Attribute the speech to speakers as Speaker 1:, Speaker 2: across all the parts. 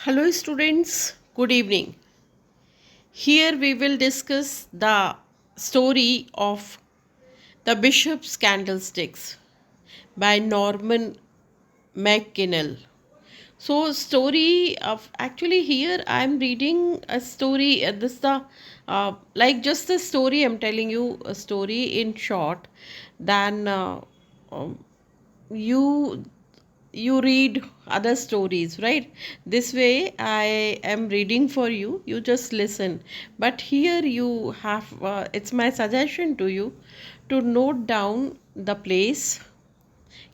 Speaker 1: Hello, students. Good evening. Here we will discuss the story of the Bishop's Candlesticks by Norman McKinnel. So, story of actually here I am reading a story. This the like just the story I'm telling you a story in short. Then um, you you read other stories, right? This way I am reading for you, you just listen. But here you have it's my suggestion to you to note down the place,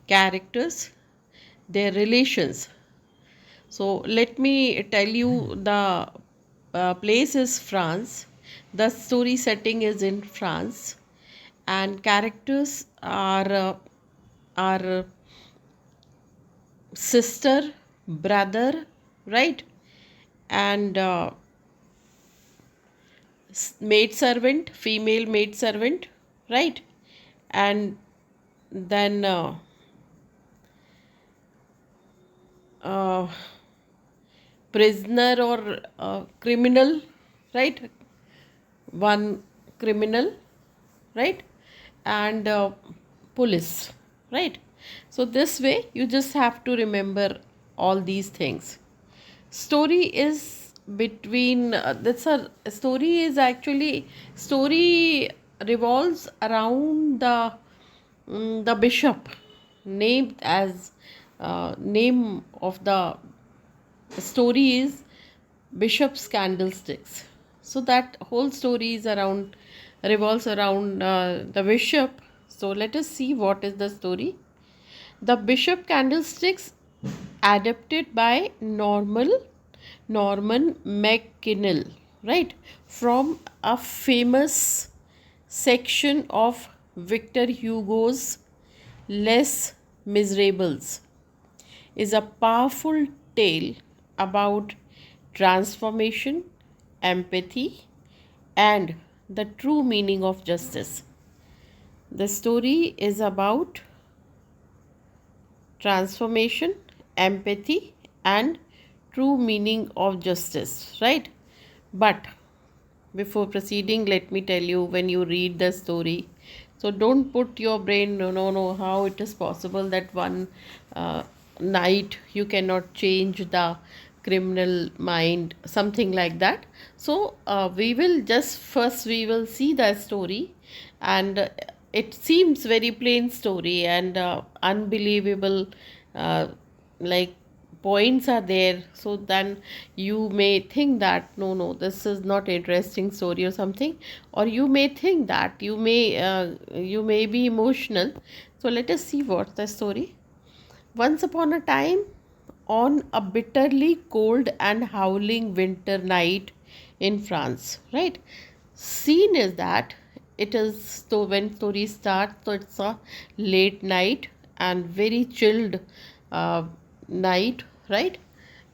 Speaker 1: characters, their relations. So let me tell you the place is France. The story setting is in France, and characters are sister, brother, right? And maid servant, female maid servant, right? And then uh, prisoner or criminal, right? One criminal, right? And police, right? So this way you just have to remember all these things. Story is between that's a story is actually story revolves around the bishop named as name of the story is Bishop's Candlesticks. So that whole story is around revolves around the bishop. So let us see what is the story. The Bishop Candlesticks, adapted by Norman McKinnell, right? From a famous section of Victor Hugo's Les Miserables, is a powerful tale about transformation, empathy, and the true meaning of justice. The story is about transformation, empathy, and true meaning of justice, right? But before proceeding, let me tell you, when you read the story, so don't put your brain, no, how it is possible that one night you cannot change the criminal mind, something like that. So we will just first we will see the story, and it seems very plain story and unbelievable, uh, like points are there. So then you may think that no, this is not interesting story or something, or you may think that you may be emotional. So let us see what the story. Once upon a time, on a bitterly cold and howling winter night in France, right? Scene is that it is so when story starts, so it's a late night and very chilled uh, night, right?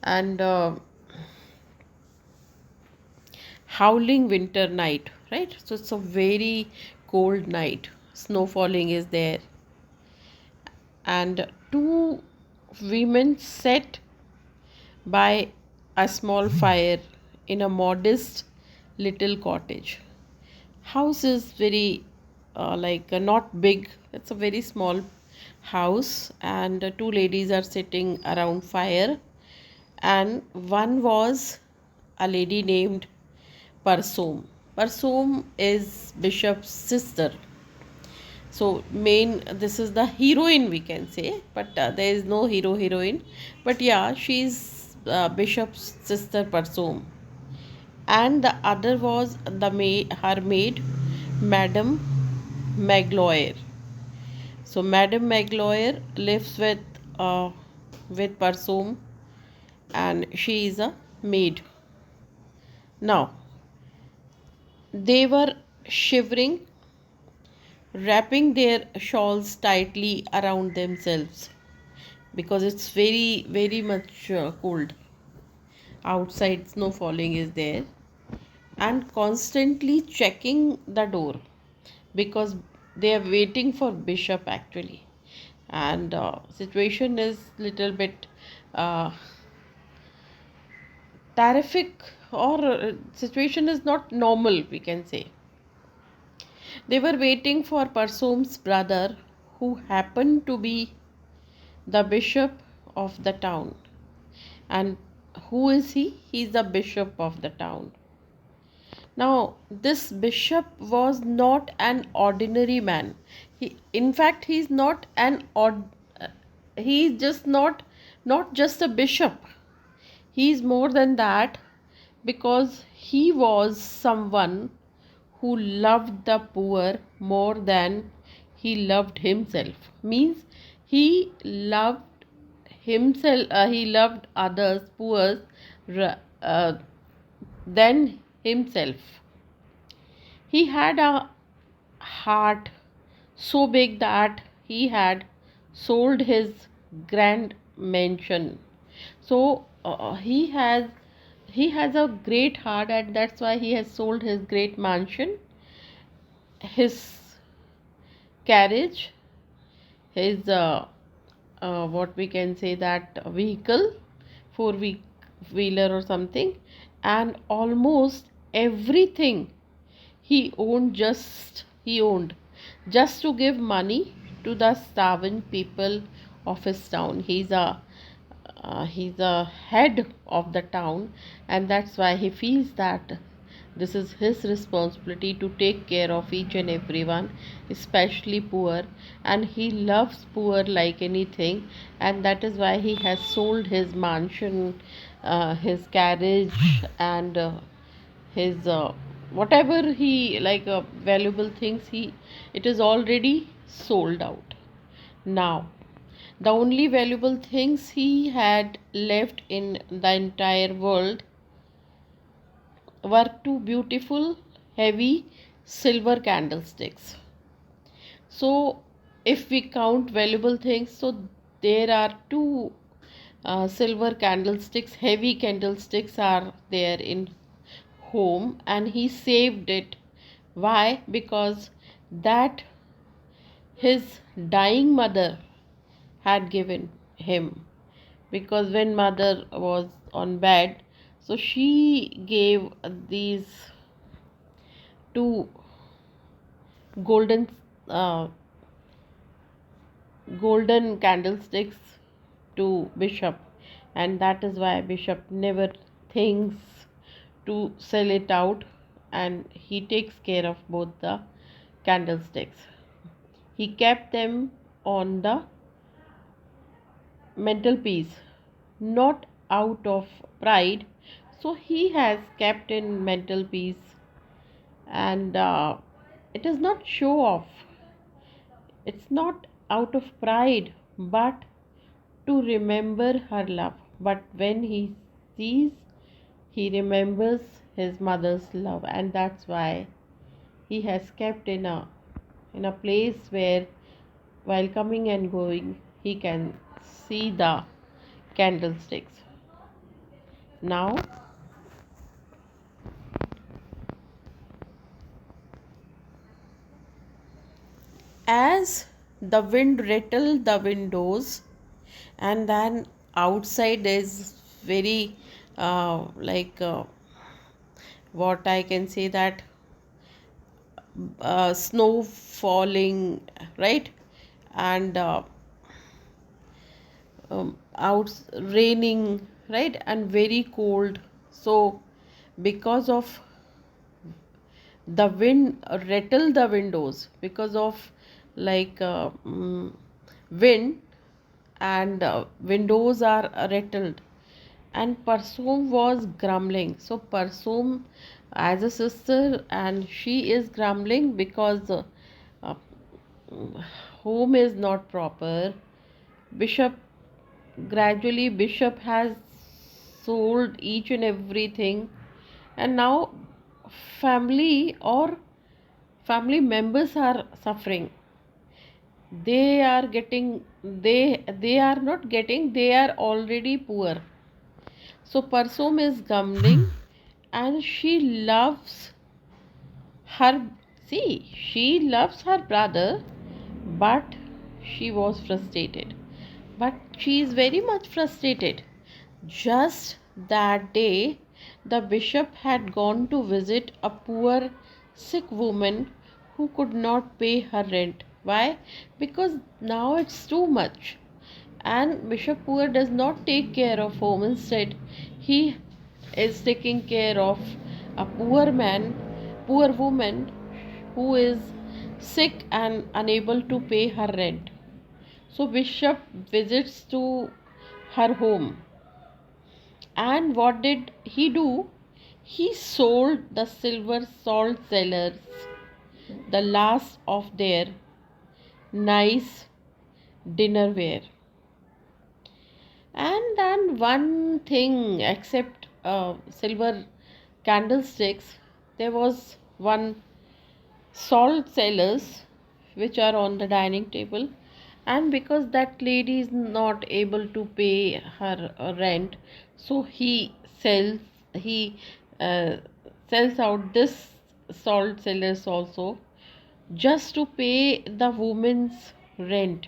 Speaker 1: And howling winter night, right? So it's a very cold night. Snow falling is there, and two women sat by a small fire in a modest little cottage. House is very not big. It's a very small house, and two ladies are sitting around fire, and one was a lady named Parsom. Parsom is Bishop's sister. So main this is the heroine we can say, but there is no heroine. But yeah, she's Bishop's sister Parsom, and the other was her maid, Madam Magloire. So Madam Magloire lives with Parsom, and she is a maid. Now they were shivering, wrapping their shawls tightly around themselves because it's very much cold outside. Snow falling is there, and constantly checking the door because they are waiting for bishop actually. And situation is little bit uh, terrific, or situation is not normal, we can say. They were waiting for Parsom's brother, who happened to be the bishop of the town. And who is he? He is the bishop of the town. Now, this bishop was not an ordinary man. In fact, he's not an he's just not just a bishop. He's more than that, because he was someone who loved the poor more than he loved himself. Means he loved himself, he loved others, poor, uh, than himself. He had a heart so big that he had sold his grand mansion. So he has a great heart, and that's why he has sold his great mansion, his carriage, his what we can say, that vehicle, four wheeler or something, and almost everything he owned just to give money to the starving people of his town. He's a head of the town, and that's why he feels that this is his responsibility to take care of each and everyone, especially poor. And he loves poor like anything, and that is why he has sold his mansion, his carriage, and his whatever he like, valuable things, he it is already sold out. Now, the only valuable things he had left in the entire world were two beautiful, heavy silver candlesticks. So, if we count valuable things, so there are two silver candlesticks, heavy candlesticks are there in home, and he saved it. Why? Because that his dying mother had given him. Because when mother was on bed, so she gave these two golden uh, golden candlesticks to bishop, and that is why bishop never thinks to sell it out, and he takes care of both the candlesticks. He kept them on the mental peace, not out of pride. So he has kept in mental peace, and it is not show off, it's not out of pride, but to remember her love. But when he sees, he remembers his mother's love, and that's why he has kept in a place where, while coming and going, he can see the candlesticks. Now, as the wind rattled the windows, and then outside is very like what I can say, that snow falling, right? And out raining, right? And very cold. So because of the wind rattle the windows, because of like wind, and windows are rattled, and Parsum was grumbling. So Parsum, as a sister, and she is grumbling because uh, home is not proper. Bishop Gradually bishop has sold each and everything, and now family or family members are suffering. They are not getting, they are already poor. So Parsum is grumbling, and her she loves her brother, but she was frustrated. But she is very much frustrated. Just that day, The bishop had gone to visit a poor sick woman who could not pay her rent. Why? Because now it's too much. And Bishop Poor does not take care of home. Instead, he is taking care of a poor woman who is sick and unable to pay her rent. So Bishop visits to her home. And what did he do? He sold the silver salt cellars the last of their nice dinnerware. And then one thing, except silver candlesticks, there was one salt cellars which are on the dining table. And because that lady is not able to pay her rent, so he uh, sells out this salt cellars also just to pay the woman's rent.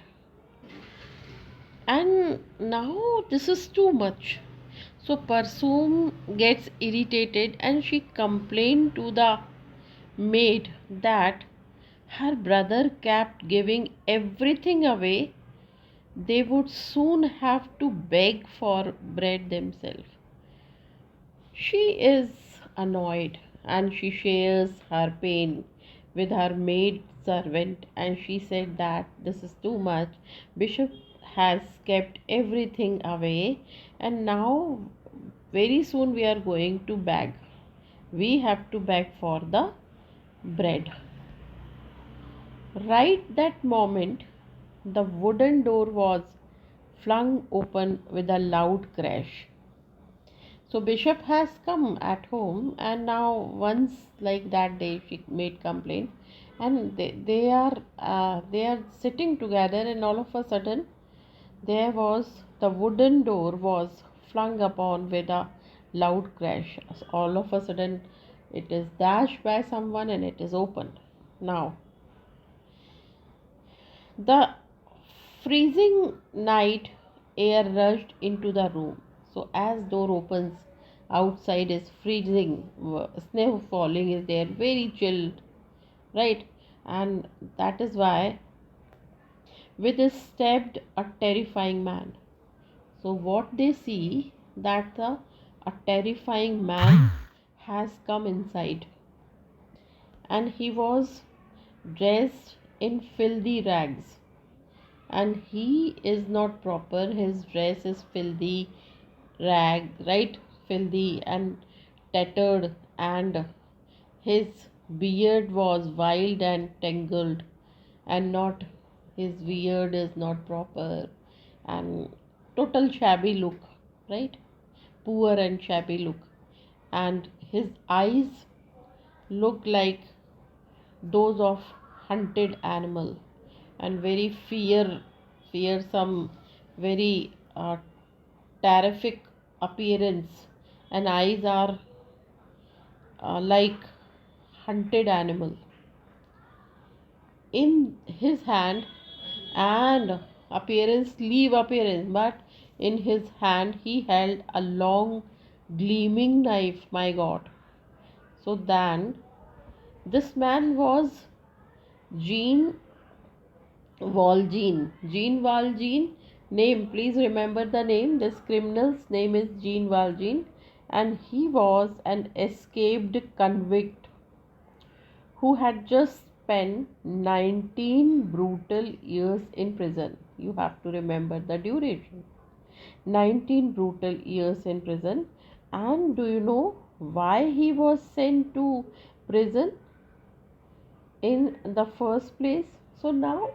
Speaker 1: And now this is too much. So Parsum gets irritated and she complained to the maid that her brother kept giving everything away. They would soon have to beg for bread themselves. She is annoyed and she shares her pain with her maid servant, and she said that this is too much. Bishop has kept everything away, and now very soon we are going to beg. We have to beg for the bread. Right that moment, the wooden door was flung open with a loud crash. So Bishop has come at home, and now once like that day she made complaint, and they are sitting together, and all of a sudden there was the wooden door was flung upon with a loud crash. All of a sudden it is dashed by someone and it is opened. Now the freezing night air rushed into the room. So as door opens, outside is freezing, snow falling is there, very chilled, right? And that is why with a stepped a terrifying man. So what they see that a terrifying man has come inside, and he was dressed in filthy rags, and he is not proper. His dress is filthy rag, right? Filthy and tattered, and his beard was wild and tangled, and not his beard is not proper, and total shabby look, right? Poor and shabby look, and his eyes look like those of hunted animal, and very fearsome, very terrific appearance, and eyes are like hunted animal. In his hand, and appearance leave appearance, but in his hand he held a long gleaming knife, my god. So then this man was Jean Valjean. Jean Valjean name, please remember the name. This criminal's name is Jean Valjean, and he was an escaped convict who had just spent 19 brutal years in prison. You have to remember the duration. 19 brutal years in prison. And do you know why he was sent to prison in the first place? So now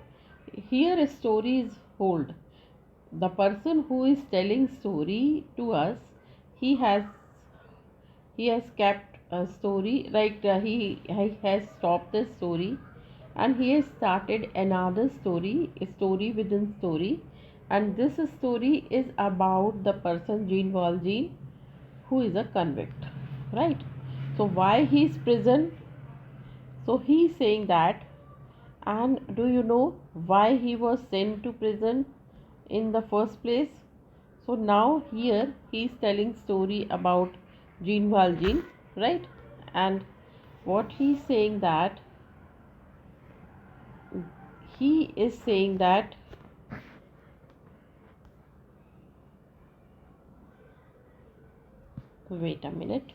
Speaker 1: here stories hold. The person who is telling story to us, he has kept a story, right? He has stopped the story, and he has started another story, a story within story. And this story is about the person Jean Valjean, who is a convict, right? So why he is prison? So he is saying that. And do you know why he was sent to prison in the first place? So now here he is telling story about Gene Valjean, right? And what he's saying that he is saying that wait a minute.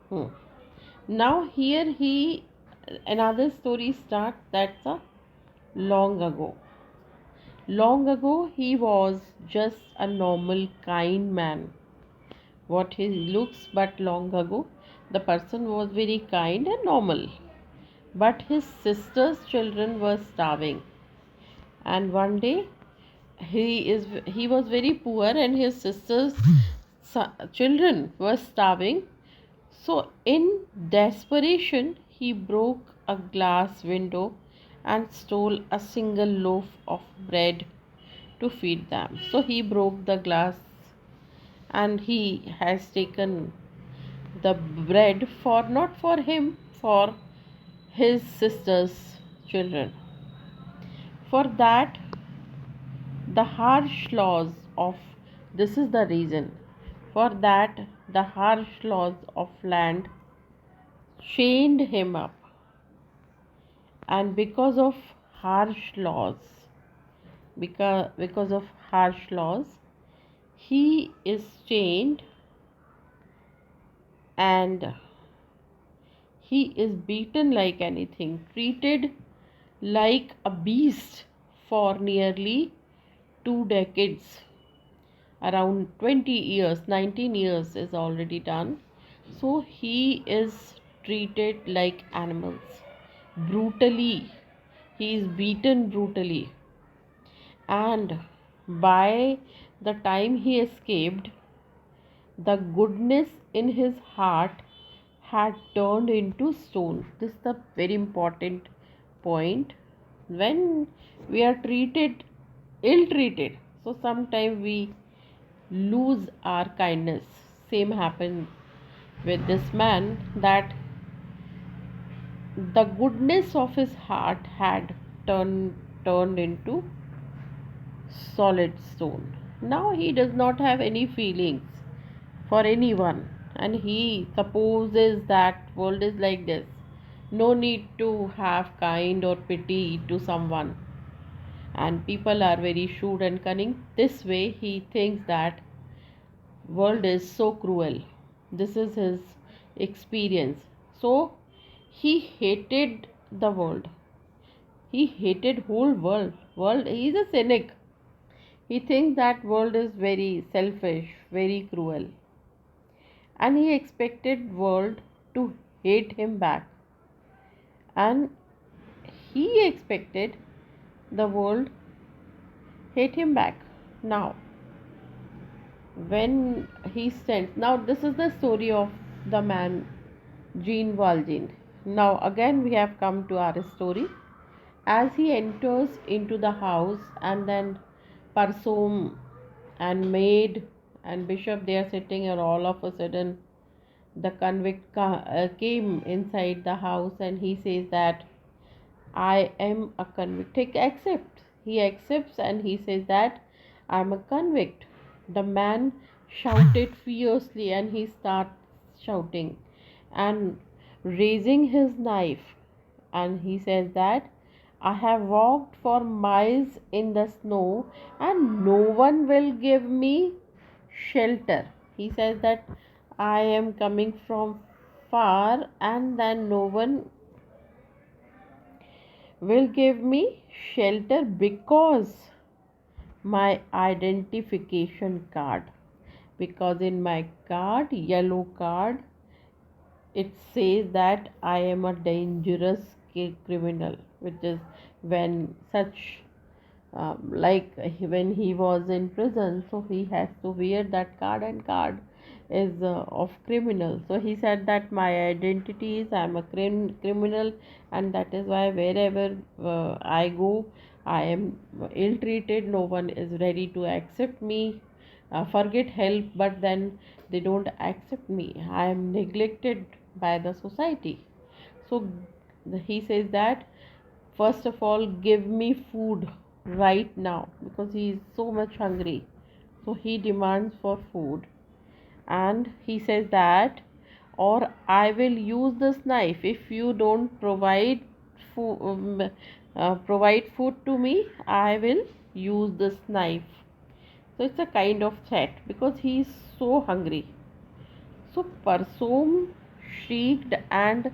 Speaker 1: Hmm. Now here he another story starts. That's a long ago. Long ago he was just a normal kind man. What he looks, but long ago the person was very kind and normal. But his sister's children were starving, and one day he was very poor, and his sister's children were starving. So in desperation he broke a glass window and stole a single loaf of bread to feed them. So he broke the glass and he has taken the bread for not for him, for his sister's children. For that, the harsh laws of this is the reason. For that, the harsh laws of land chained him up, and because of harsh laws, he is chained and he is beaten like anything, treated like a beast for nearly 2 decades. Around 20 years, 19 years is already done. So he is treated like animals. Brutally. He is beaten brutally. And by the time he escaped, the goodness in his heart had turned into stone. This is the very important point. When we are treated ill treated, so sometimes we lose our kindness. Same happened with this man, that the goodness of his heart had turned into solid stone. Now he does not have any feelings for anyone, and he supposes that world is like this. No need to have kind or pity to someone, and people are very shrewd and cunning. This way he thinks that world is so cruel. This is his experience. So he hated the world. He hated whole world. He is a cynic. He thinks that world is very selfish, very cruel, and he expected world to hate him back, and he expected the world hate him back. Now when he sent, now this is the story of the man Jean Valjean. Now again we have come to our story. As he enters into the house, and then Parsom and maid and bishop, they are sitting, and all of a sudden the convict came inside the house, and he says that I am a convict. He accepts and he says that I am a convict. The man shouted fiercely, and he starts shouting and raising his knife, and he says that I have walked for miles in the snow and no one will give me shelter. He says that I am coming from far, and then no one will give me shelter because my identification card, because in my card, yellow card, it says that I am a dangerous criminal, which is when such like when he was in prison, so he has to wear that card, and card is of criminal. So he said that my identity is I am a criminal, and that is why wherever I go, I am ill treated. No one is ready to accept me. Forget help, but then they don't accept me. I am neglected by the society. So he says that first of all give me food right now, because he is so much hungry. So he demands for food, and he says that, or I will use this knife if you don't provide food to me. I will use this knife. So it's a kind of threat because he is so hungry. So Parsom shrieked and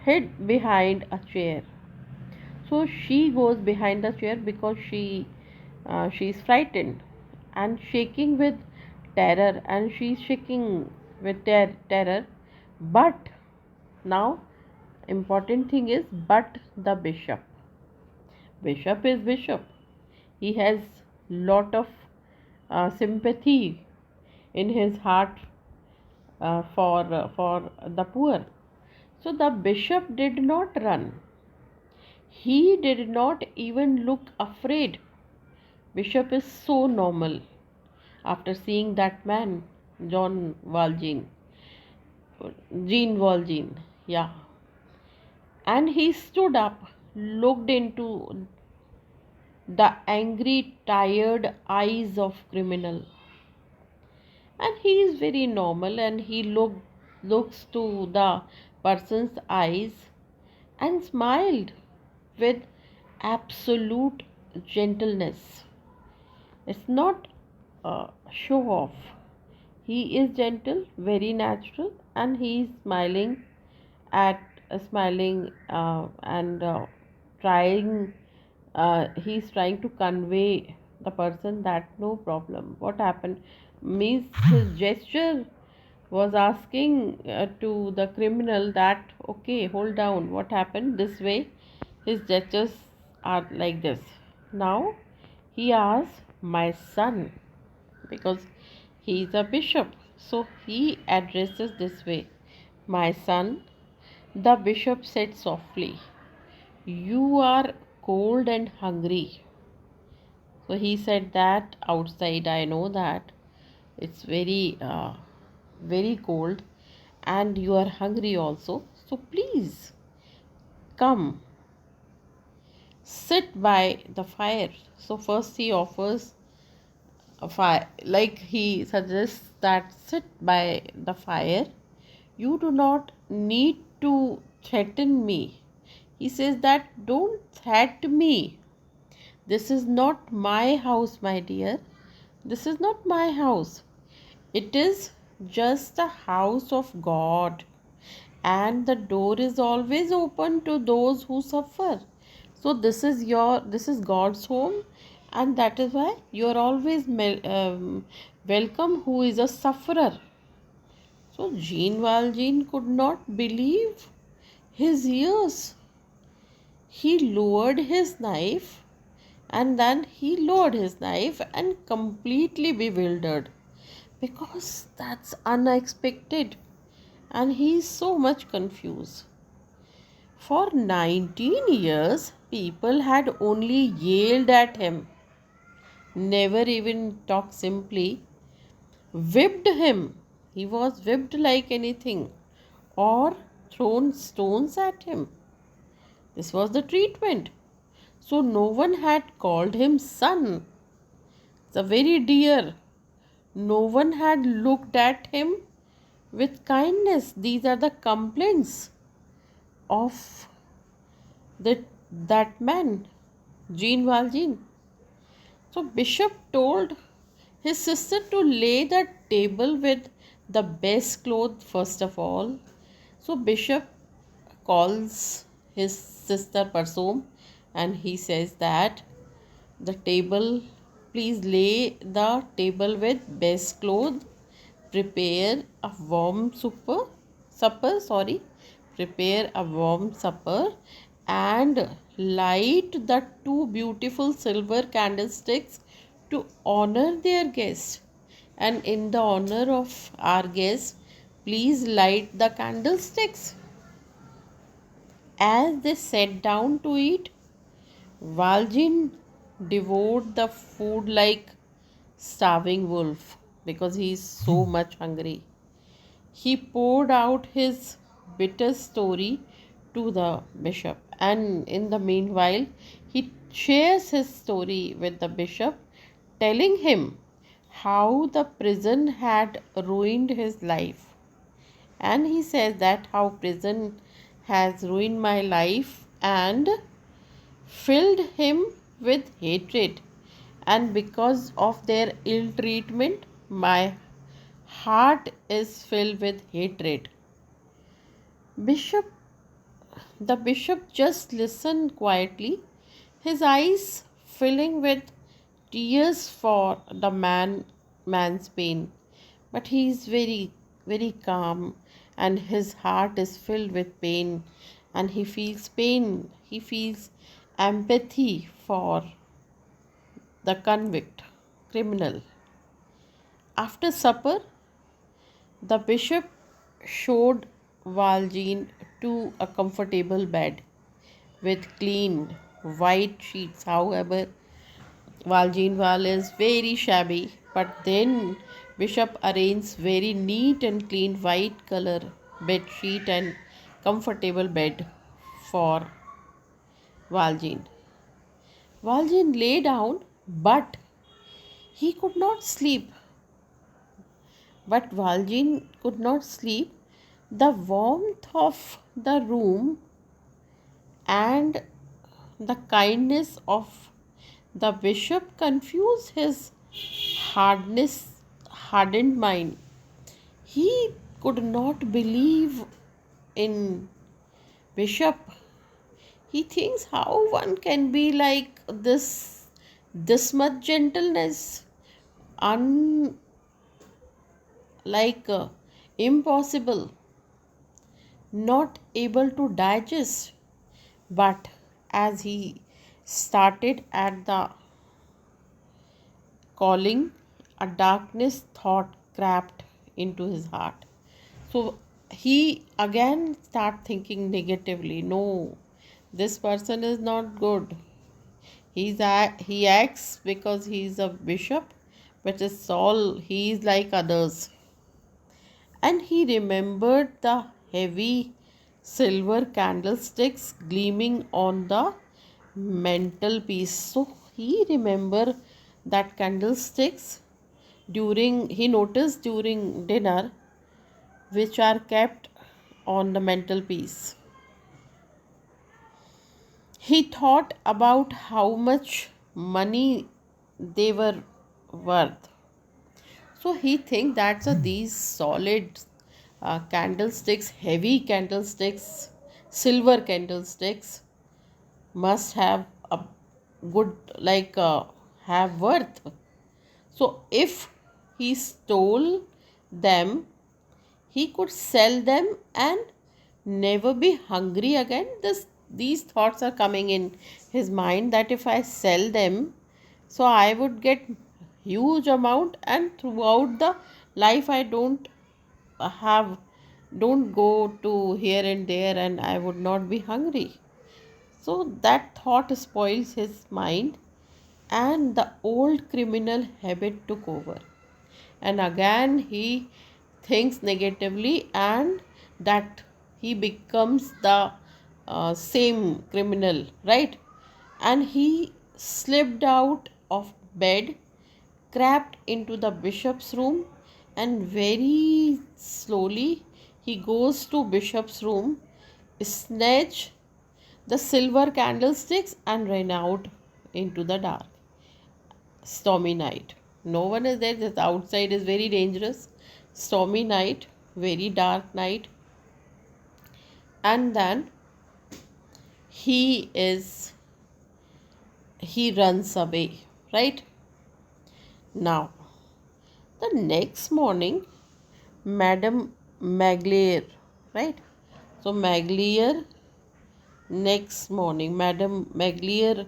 Speaker 1: hid behind a chair. So she goes behind the chair because she is frightened and shaking with terror, and she is shaking with terror. But now important thing is, but the bishop is bishop. He has lot of sympathy in his heart for the poor. So the bishop did not run. He did not even look afraid. Bishop is so normal after seeing that man, John Valjean, Jean Valjean, yeah. And he stood up, looked into the angry, tired eyes of criminal, and he is very normal, and he looks to the person's eyes and smiled with absolute gentleness. It's not show off. He is gentle, very natural, and he is at smiling and trying. He's trying to convey the person that no problem. What happened? Means his gesture was asking to the criminal that, okay, hold down. What happened? This way, his gestures are like this. Now he asks, my son, because he is a bishop. So he addresses this way, my son. The bishop said softly, you are cold and hungry. So he said that outside, I know that it's very cold, and you are hungry also. So please come, sit by the fire. So first he offers a fire, like he suggests that sit by the fire. You do not need to threaten me. He says that don't threaten me. This is not my house, my dear. This is not my house. It is just the house of God, and the door is always open to those who suffer. So this is God's home, and that is why you are always welcome who is a sufferer. So Jean Valjean could not believe his ears. He lowered his knife, and then he lowered his knife and completely bewildered, because that's unexpected, and he is so much confused. For 19 years, people had only yelled at him, never even talked simply, whipped him. He was whipped like anything, or thrown stones at him. This was the treatment. So no one had called him son. The very dear. No one had looked at him with kindness. These are the complaints of that man, Jean Valjean. So Bishop told his sister to lay the table with the best clothes first of all. So Bishop calls his sister Parsom, and he says that the table, please lay the table with best clothes, prepare a warm supper, prepare a warm supper, and light the two beautiful silver candlesticks to honor their guest. And in the honor of our guest, please light the candlesticks. As they sat down to eat, Valjean devoured the food like starving wolf because he is so much hungry. He poured out his bitter story to the bishop, and in the meanwhile, he shares his story with the bishop, telling him how the prison had ruined his life. And he says that how prison has ruined my life and filled him with hatred. And because of their ill treatment, my heart is filled with hatred. Bishop, the bishop just listened quietly, his eyes filling with tears for the man's pain. But he is very calm, and his heart is filled with pain, and he feels pain. He feels empathy for the convict criminal. After supper, the bishop showed Valjean to a comfortable bed with clean white sheets. However, Valjean wall is very shabby, but then Bishop arranged very neat and clean white color bed sheet and comfortable bed for Valjean. Valjean lay down, but he could not sleep. But Valjean could not sleep. The warmth of the room and the kindness of the bishop confused his hardened mind. He could not believe in bishop. He thinks how one can be like this much gentleness, un like impossible, not able to digest. But as he started at the calling, a darkness thought crept into his heart. So he again start thinking negatively. No, this person is not good. He acts because he is a bishop, but it's all he is like others. And he remembered the heavy silver candlesticks gleaming on the mantelpiece. So he remembered that candlesticks he noticed during dinner, which are kept on the mantelpiece. He thought about how much money they were worth. So he think that's these solid candlesticks, heavy candlesticks, silver candlesticks must have a good have worth. So if he stole them, he could sell them and never be hungry again. These thoughts are coming in his mind that if I sell them, so I would get huge amount, and throughout the life I have don't go to here and there, and I would not be hungry. So that thought spoils his mind, and the old criminal habit took over. And again he thinks negatively, and that he becomes the same criminal, right? And he slipped out of bed, crept into the bishop's room, and very slowly he goes to bishop's room, snatched the silver candlesticks, and ran out into the dark stormy night. No one is there. The outside is very dangerous. Stormy night, very dark night. And then he is he runs away, right? Now, the next morning, Madam Maglier, right? So Maglier, next morning, Madam Maglier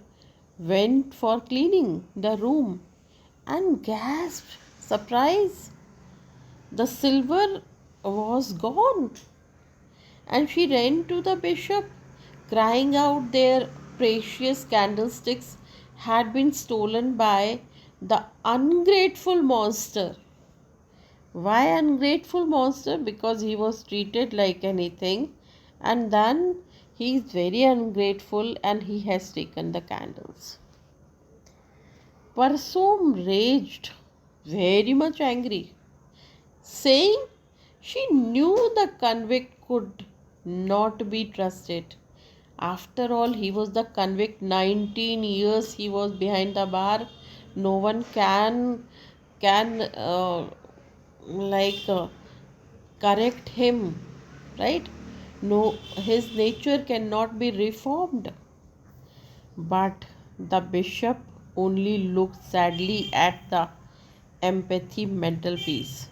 Speaker 1: went for cleaning the room and gasped, surprise, the silver was gone. And she ran to the bishop, crying out their precious candlesticks had been stolen by the ungrateful monster. Why ungrateful monster? Because he was treated like anything, and then he is very ungrateful and he has taken the candles. Parsum raged. very much angry, saying she knew the convict could not be trusted. After all, he was the convict. 19 years he was behind the bar. No one can like correct him, right? No, his nature cannot be reformed. But the bishop only looked sadly at the empathy mental peace.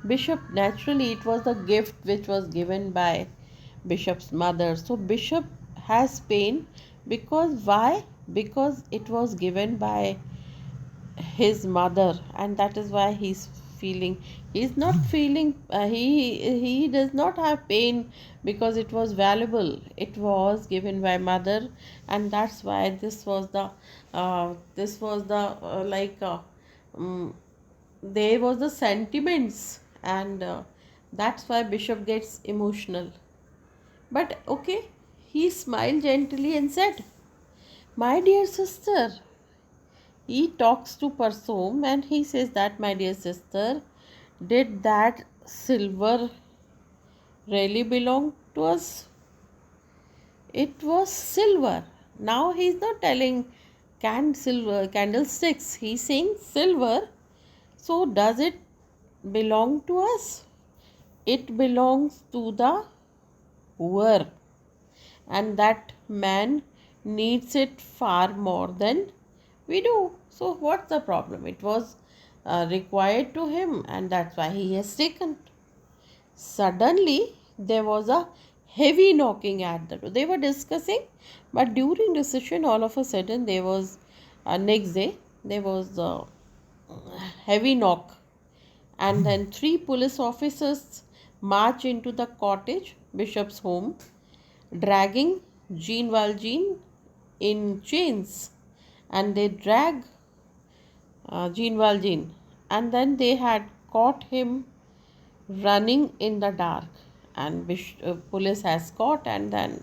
Speaker 1: Bishop, naturally, it was the gift which was given by Bishop's mother. So, Bishop has pain because why? Because it was given by his mother, and that is why he's not feeling he does not have pain because it was valuable, it was given by mother. And that's why this was the um, there was the sentiments, and that's why bishop gets emotional. But okay, he smiled gently and said, my dear sister, he talks to Parsom and he says that, my dear sister, did that silver really belong to us? It was silver. Now he's not telling silver candlesticks. He's saying silver. So does it belong to us? It belongs to the poor, and that man needs it far more than we do. So, what's the problem? It was required to him, and that's why he has taken. Suddenly, there was a heavy knocking at the door. They were discussing, but during discussion, all of a sudden, there was next day there was a heavy knock, and then three police officers march into the cottage, bishop's home, dragging Jean Valjean in chains, and they drag Jean Valjean, and then they had caught him running in the dark, and police has caught. And then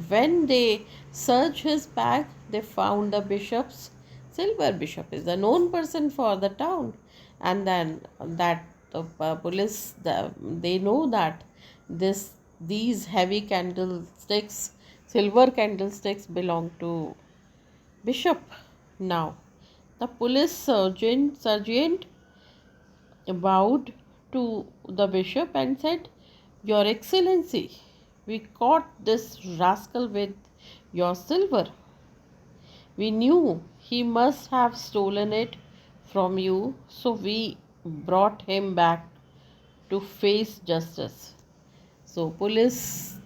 Speaker 1: when they searched his bag, they found the bishop's silver. Bishop is a known person for the town, and then that they know that these heavy candlesticks, silver candlesticks, belong to bishop. Now the police sergeant bowed to the bishop and said, your excellency, we caught this rascal with your silver. We knew he must have stolen it from you, so we brought him back to face justice. So police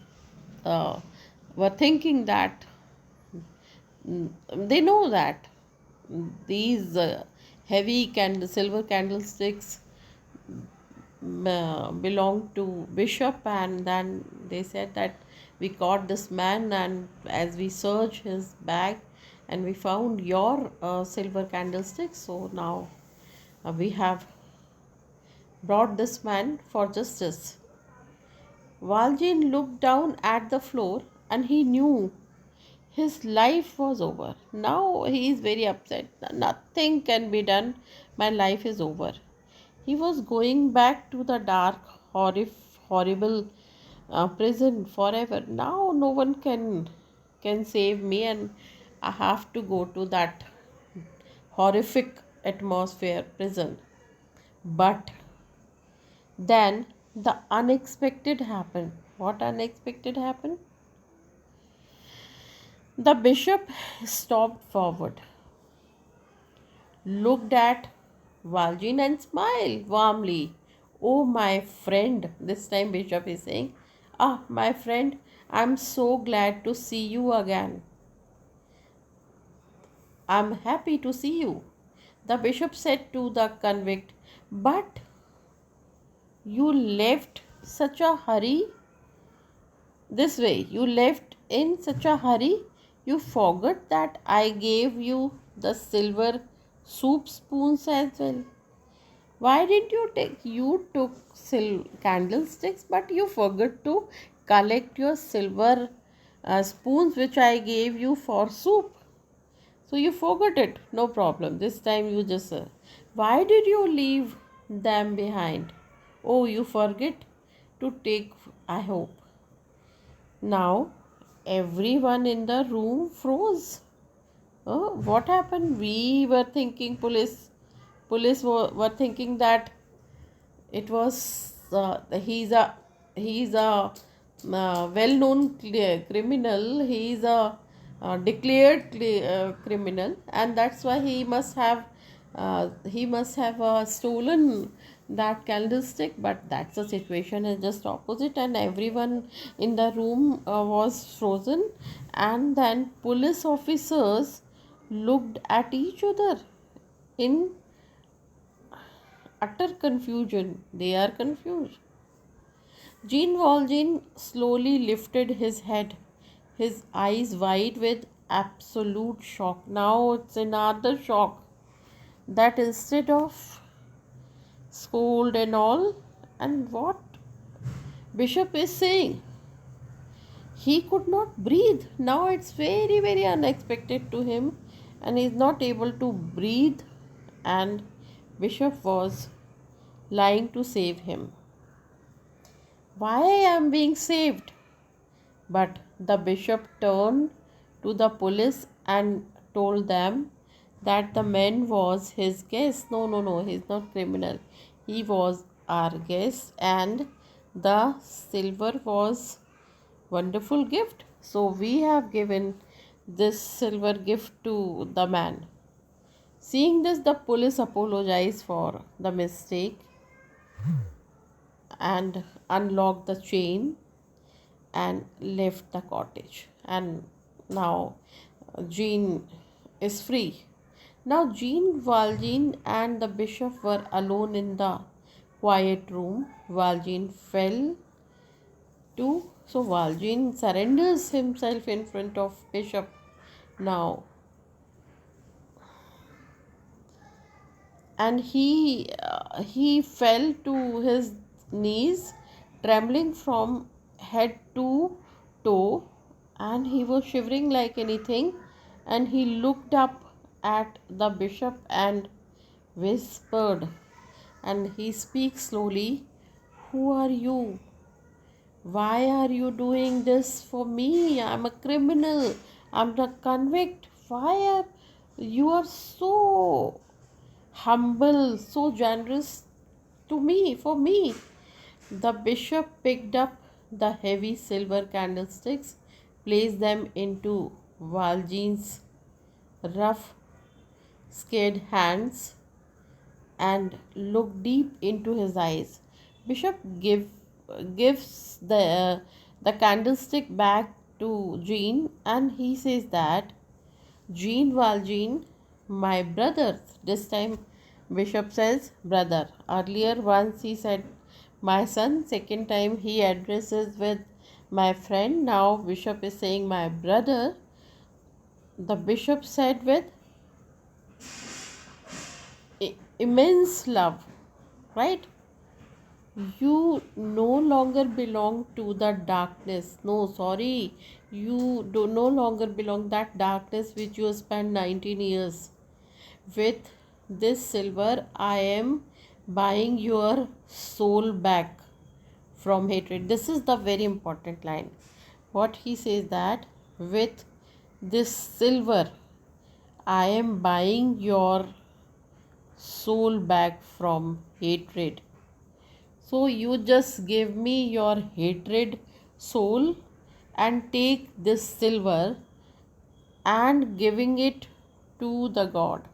Speaker 1: uh, were thinking that they know that these heavy silver candlesticks belong to bishop, and then they said that we caught this man, and as we searched his bag and we found your silver candlestick, so now we have brought this man for justice. Valjean looked down at the floor and he knew his life was over. Now he is very upset. Nothing can be done. My life is over. He was going back to the dark, horrible prison forever. Now no one can save me, and I have to go to that horrific atmosphere prison. But then the unexpected happened. What unexpected happened? The bishop stopped forward, looked at Valjean and smiled warmly. Oh, my friend, this time Bishop is saying, ah, my friend, I'm so glad to see you again. I'm happy to see you. The bishop said to the convict, but you left such a hurry this way. You left in such a hurry. You forgot that I gave you the silver soup spoons as well. Why did you take? You took candlesticks, but you forgot to collect your silver spoons which I gave you for soup. So you forgot it. No problem. This time you just Why did you leave them behind? Oh, you forget to take, I hope. Now, everyone in the room froze. Oh, what happened? We were thinking were thinking that it was he's a well-known criminal. He's a declared criminal, and that's why he must have stolen that candlestick. But that's the situation is just opposite, and everyone in the room was frozen. And then police officers looked at each other in utter confusion. They are confused. Jean Valjean slowly lifted his head, his eyes wide with absolute shock. Now it's another shock that instead of scold and all, and what Bishop is saying, he could not breathe. Now it's very, very unexpected to him, and he's not able to breathe. And Bishop was lying to save him. Why I am being saved? But the bishop turned to the police and told them that the man was his guest. No, no, no, he's not criminal. He was our guest, and the silver was wonderful gift. So we have given this silver gift to the man. Seeing this, the police apologized for the mistake and unlocked the chain and left the cottage. And now Jean is free. Now Jean Valjean and the bishop were alone in the quiet room. Valjean fell to, so Valjean surrenders himself in front of bishop. Now, and he fell to his knees, trembling from head to toe, and he was shivering like anything. And he looked up at the bishop and whispered, and he speaks slowly, "Who are you? Why are you doing this for me? I'm a criminal. I'm a convict. Why are you are so humble, so generous to me, for me?" The bishop picked up the heavy silver candlesticks, placed them into Valjean's rough, scared hands, and looked deep into his eyes. Bishop gives the candlestick back to Jean, and he says that, "Jean Valjean, my brother." This time, Bishop says brother. Earlier, once he said my son. Second time, he addresses with my friend. Now, Bishop is saying my brother. The Bishop said with immense love, right? You no longer belong to the darkness. No, sorry. You do no longer belong that darkness which you spent 19 years. With this silver, I am buying your soul back from hatred. This is the very important line. What he says that with this silver, I am buying your soul back from hatred. So you just give me your hatred soul and take this silver and giving it to the God,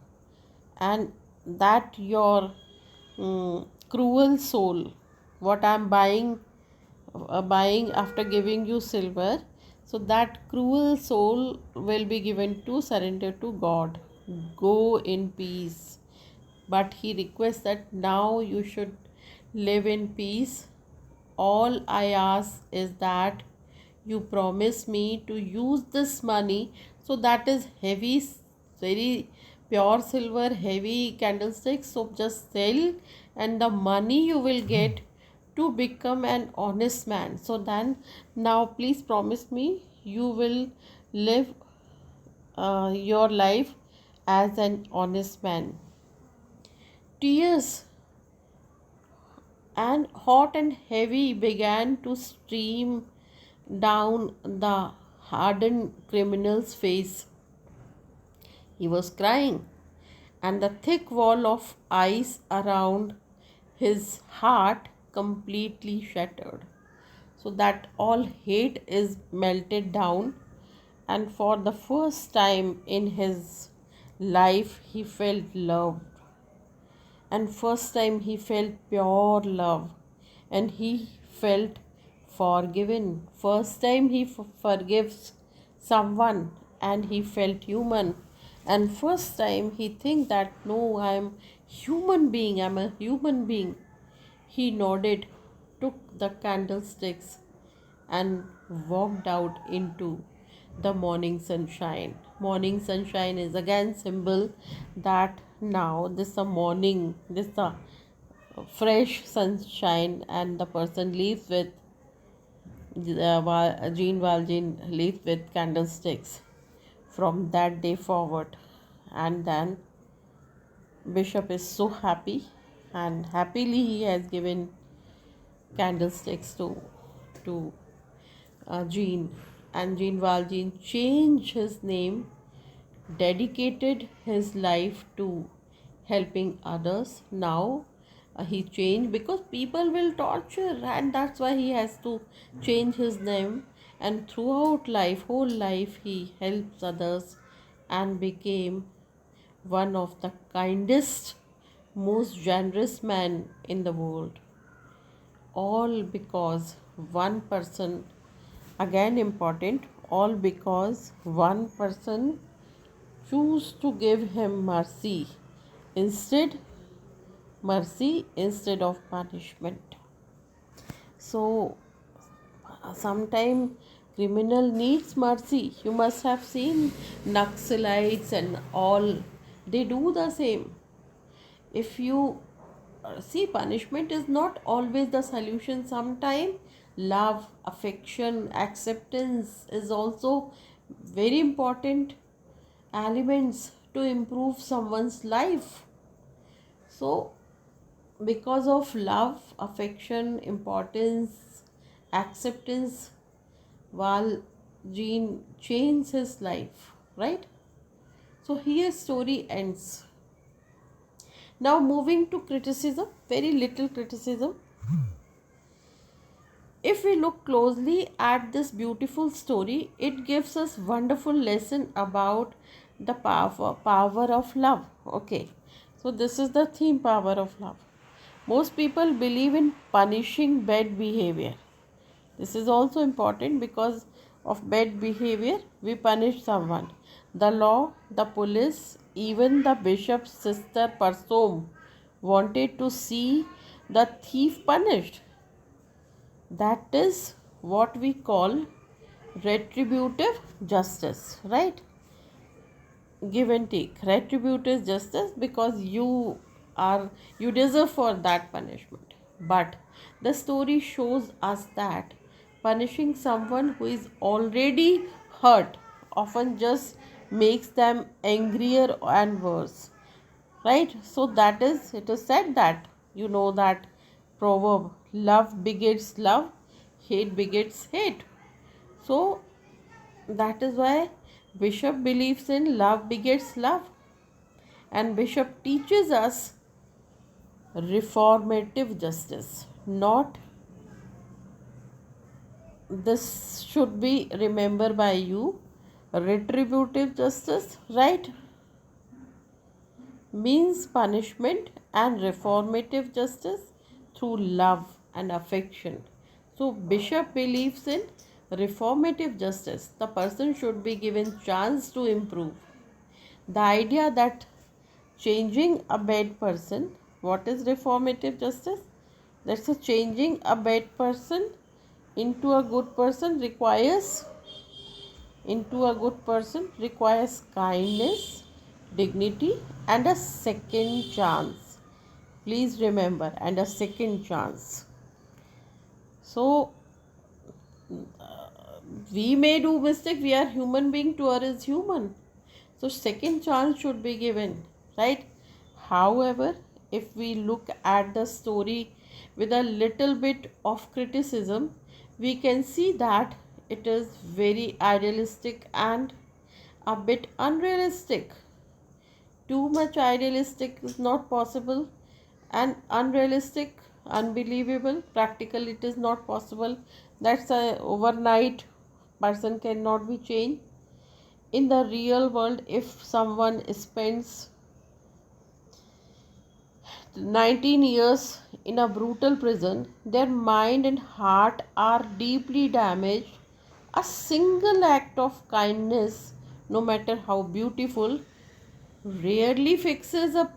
Speaker 1: and that your cruel soul, what I'm buying after giving you silver, so that cruel soul will be given to surrender to God. Go in peace. But he requests that now you should live in peace. All I ask is that you promise me to use this money, so that is heavy, very pure silver, heavy candlesticks. So just sell, and the money you will get to become an honest man. So then, now please promise me you will live your life as an honest man. Tears and hot and heavy began to stream down the hardened criminal's face. He was crying, and the thick wall of ice around his heart completely shattered. So that all hate is melted down, and for the first time in his life, he felt loved. And first time he felt pure love, and he felt forgiven. First time he forgives someone, and he felt human. And first time he think that no, I'm a human being. He nodded, took the candlesticks, and walked out into the morning sunshine. Morning sunshine is again symbol that now this a morning, this a fresh sunshine, and the person leaves with Jean Valjean leaves with candlesticks from that day forward. And then Bishop is so happy, and happily he has given candlesticks to Jean, and Jean Valjean changed his name, dedicated his life to helping others. Now he changed because people will torture, and that's why he has to change his name. And throughout life, whole life, he helps others and became one of the kindest, most generous man in the world. All because one person, again important, all because one person choose to give him instead mercy instead of punishment. So sometime criminal needs mercy. You must have seen Naxalites and all, they do the same. If you see, punishment is not always the solution. Sometimes love, affection, acceptance is also very important elements to improve someone's life. So because of love, affection, importance, acceptance, while Jean changed his life, right? So here story ends. Now moving to criticism, very little criticism. If we look closely at this beautiful story, it gives us wonderful lesson about the power of love. Okay, so this is the theme, power of love. Most people believe in punishing bad behavior. This is also important because of bad behavior we punish someone. The law, the police, even the bishop's sister Parsom wanted to see the thief punished. That is what we call retributive justice, right? Give and take. Retributive justice, because you deserve for that punishment. But the story shows us that punishing someone who is already hurt often just makes them angrier and worse, right? So that is, it is said that, you know, that proverb, love begets love, hate begets hate. So that is why Bishop believes in love begets love, and Bishop teaches us reformative justice. Not, this should be remembered by you, retributive justice, right, means punishment, and reformative justice through love and affection. So Bishop believes in reformative justice. The person should be given chance to improve. The idea that changing a bad person, what is reformative justice? That's a changing a bad person into a good person requires kindness, dignity, and a second chance. Please remember, and a second chance. So we may do mistake, we are human being, to err is human. So second chance should be given, right? However, if we look at the story with a little bit of criticism, we can see that it is very idealistic and a bit unrealistic. Too much idealistic is not possible, and unrealistic, unbelievable, practical, it is not possible. That's a overnight person cannot be changed. In the real world, if someone spends 19 years in a brutal prison, their mind and heart are deeply damaged. A single act of kindness, no matter how beautiful, rarely fixes a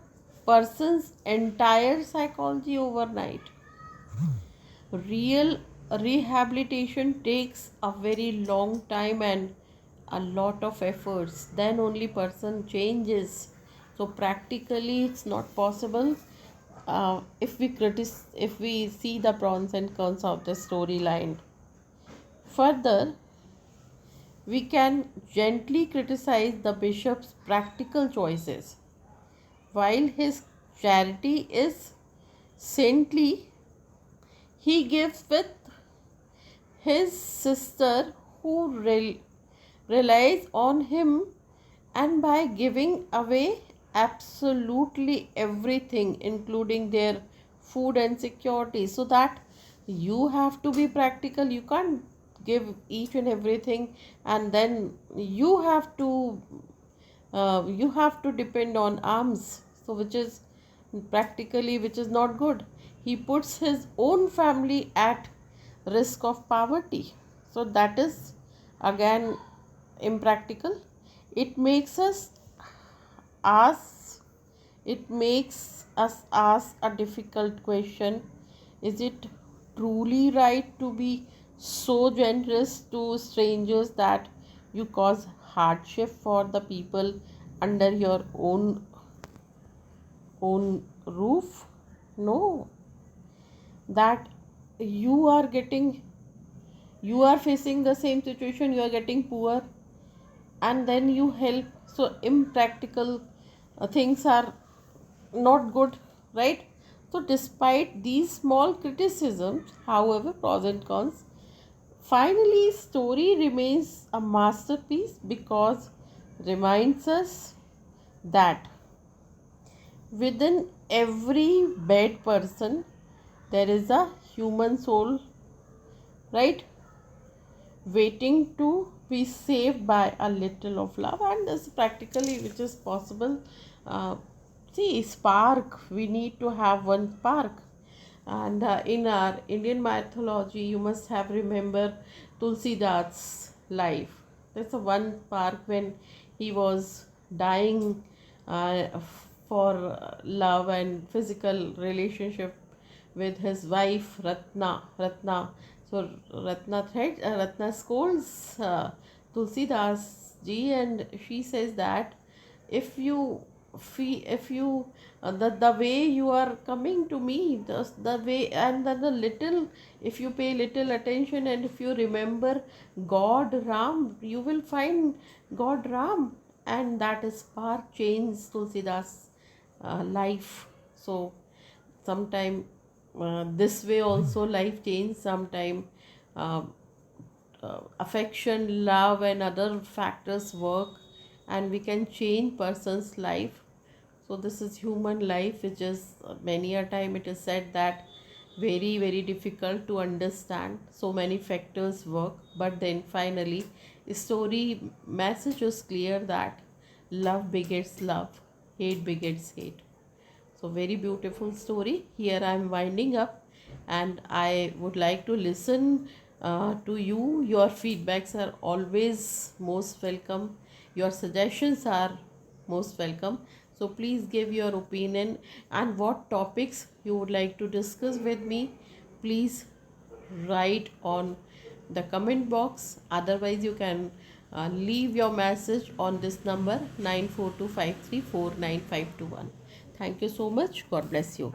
Speaker 1: person's entire psychology overnight. Real rehabilitation takes a very long time and a lot of efforts. Then only person changes. So practically it's not possible. If we see the pros and cons of the storyline. Further, we can gently criticize the bishop's practical choices. While his charity is saintly, he gives with his sister who relies on him, and by giving away absolutely everything including their food and security. So that you have to be practical, you can't give each and everything, and then you have to depend on alms, so which is practically, which is not good. He puts his own family at risk of poverty, so that is again impractical. It makes us ask ask a difficult question. Is it truly right to be so generous to strangers that you cause hardship for the people under your own roof? No, that you are getting, you are facing the same situation, you are getting poor, and then you help. So impractical things are not good, right? So despite these small criticisms, however, pros and cons, finally story remains a masterpiece because reminds us that within every bad person there is a human soul, right, waiting to be saved by a little of love. And this practically which is possible. uh, See, spark, we need to have one spark. And in our Indian mythology, you must have remember Tulsidas life. That's a one spark when he was dying for love and physical relationship with his wife Ratna. So Ratna scolds Tulsidas ji, and she says that if you if you the way you are coming to me, the way, and then the little, if you pay little attention and if you remember God Ram, you will find God Ram, and that is spark change Tulsidas life. So sometime this way also life change. Sometime uh, affection, love and other factors work, and we can change person's life. So this is human life, which is many a time it is said that very difficult to understand. So many factors work, but then finally story message is clear that love begets love, hate begets hate. So very beautiful story. Here I am winding up, and I would like to listen to you. Your feedbacks are always most welcome. Your suggestions are most welcome. So please give your opinion and what topics you would like to discuss with me. Please write on the comment box. Otherwise, you can leave your message on this number 9425349521. Thank you so much. God bless you.